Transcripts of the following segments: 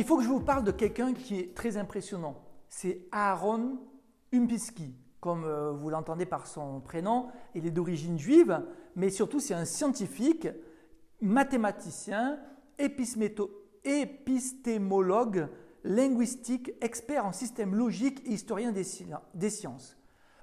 il faut que je vous parle de quelqu'un qui est très impressionnant. C'est Aaron Umpinski, comme vous l'entendez par son prénom. Il est d'origine juive, mais surtout c'est un scientifique, mathématicien, épistémologue, linguistique, expert en système logique et historien des sciences.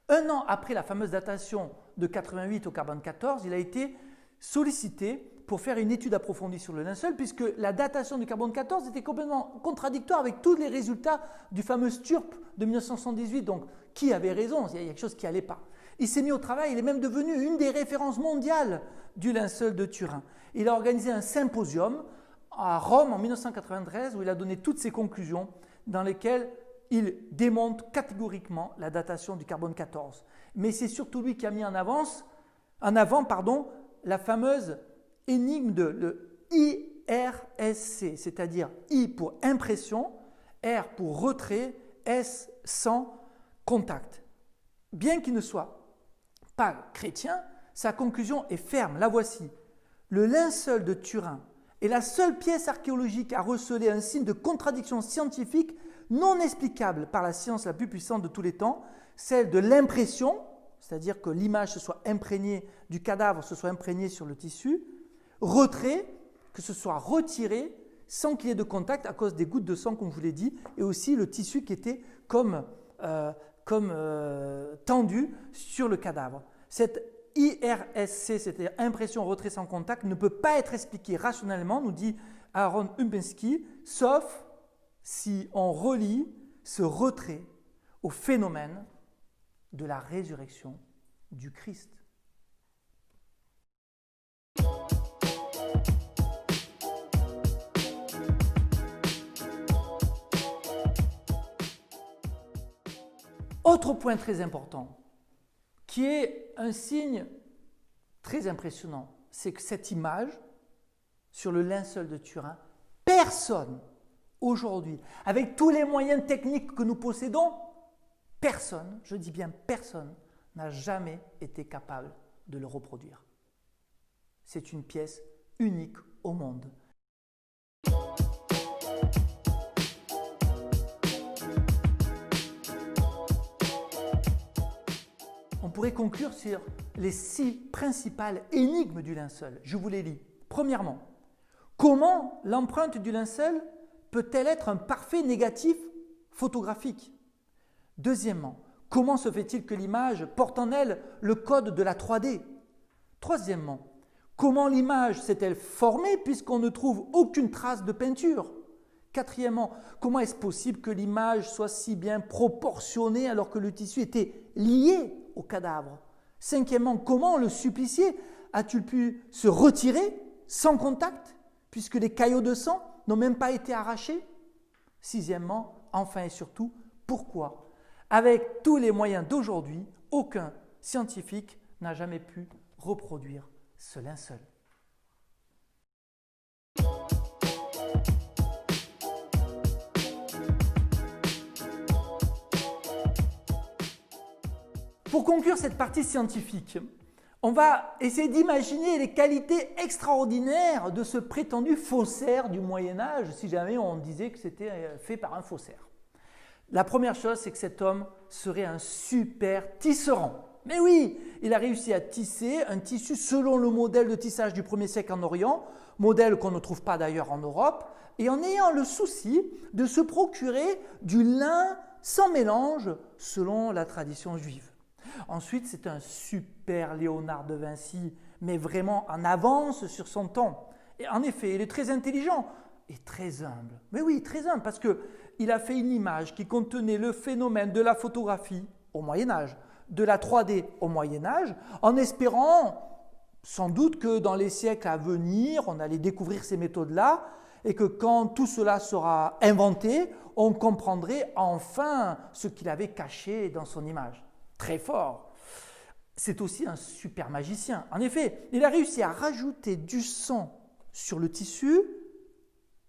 Un an après la fameuse datation de 88 au carbone 14, il a été sollicité pour faire une étude approfondie sur le linceul, puisque la datation du carbone 14 était complètement contradictoire avec tous les résultats du fameux STURP de 1978. Donc, qui avait raison? Il y a quelque chose qui n'allait pas. Il s'est mis au travail, il est même devenu une des références mondiales du linceul de Turin. Il a organisé un symposium à Rome en 1993 où il a donné toutes ses conclusions dans lesquelles il démonte catégoriquement la datation du carbone 14. Mais c'est surtout lui qui a mis en avant la fameuse énigme de le IRSC, c'est-à-dire I pour impression, R pour retrait, S sans contact. Bien qu'il ne soit pas chrétien, sa conclusion est ferme, la voici. Le linceul de Turin est la seule pièce archéologique à receler un signe de contradiction scientifique non explicable par la science la plus puissante de tous les temps, celle de l'impression, c'est-à-dire que l'image se soit imprégnée du cadavre, se soit imprégnée sur le tissu, retrait, que ce soit retiré sans qu'il y ait de contact à cause des gouttes de sang, comme je vous l'ai dit, et aussi le tissu qui était comme tendu sur le cadavre. Cette IRSC, c'est-à-dire impression retrait sans contact, ne peut pas être expliquée rationnellement, nous dit Aaron Umpinski, sauf si on relie ce retrait au phénomène de la résurrection du Christ. Autre point très important, qui est un signe très impressionnant, c'est que cette image sur le linceul de Turin, personne aujourd'hui, avec tous les moyens techniques que nous possédons, personne, je dis bien personne, n'a jamais été capable de le reproduire. C'est une pièce unique au monde. On pourrait conclure sur les 6 principales énigmes du linceul. Je vous les lis. Premièrement, comment l'empreinte du linceul peut-elle être un parfait négatif photographique? Deuxièmement, comment se fait-il que l'image porte en elle le code de la 3D? Troisièmement, comment l'image s'est-elle formée puisqu'on ne trouve aucune trace de peinture? Quatrièmement, comment est-ce possible que l'image soit si bien proportionnée alors que le tissu était lié au cadavre? Cinquièmement, comment le supplicié a-t-il pu se retirer sans contact puisque les caillots de sang n'ont même pas été arrachés? Sixièmement, enfin et surtout, pourquoi, avec tous les moyens d'aujourd'hui, aucun scientifique n'a jamais pu reproduire ce linceul? Pour conclure cette partie scientifique, on va essayer d'imaginer les qualités extraordinaires de ce prétendu faussaire du Moyen-Âge, si jamais on disait que c'était fait par un faussaire. La première chose, c'est que cet homme serait un super tisserand. Mais oui, il a réussi à tisser un tissu selon le modèle de tissage du 1er siècle en Orient, modèle qu'on ne trouve pas d'ailleurs en Europe, et en ayant le souci de se procurer du lin sans mélange selon la tradition juive. Ensuite, c'est un super Léonard de Vinci, mais vraiment en avance sur son temps. Et en effet, il est très intelligent et très humble. Mais oui, très humble, parce qu'il a fait une image qui contenait le phénomène de la photographie au Moyen-Âge, de la 3D au Moyen-Âge, en espérant sans doute que dans les siècles à venir, on allait découvrir ces méthodes-là et que quand tout cela sera inventé, on comprendrait enfin ce qu'il avait caché dans son image. Très fort. C'est aussi un super magicien. En effet, il a réussi à rajouter du sang sur le tissu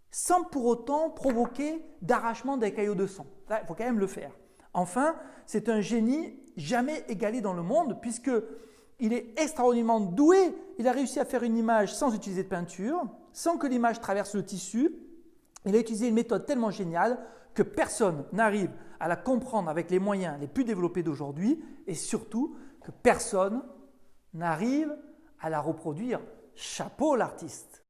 sans pour autant provoquer d'arrachement des caillots de sang. Là, il faut quand même le faire. Enfin, c'est un génie jamais égalé dans le monde puisqu'il est extraordinairement doué. Il a réussi à faire une image sans utiliser de peinture, sans que l'image traverse le tissu Il a utilisé une méthode tellement géniale que personne n'arrive à la comprendre avec les moyens les plus développés d'aujourd'hui et surtout que personne n'arrive à la reproduire. Chapeau l'artiste!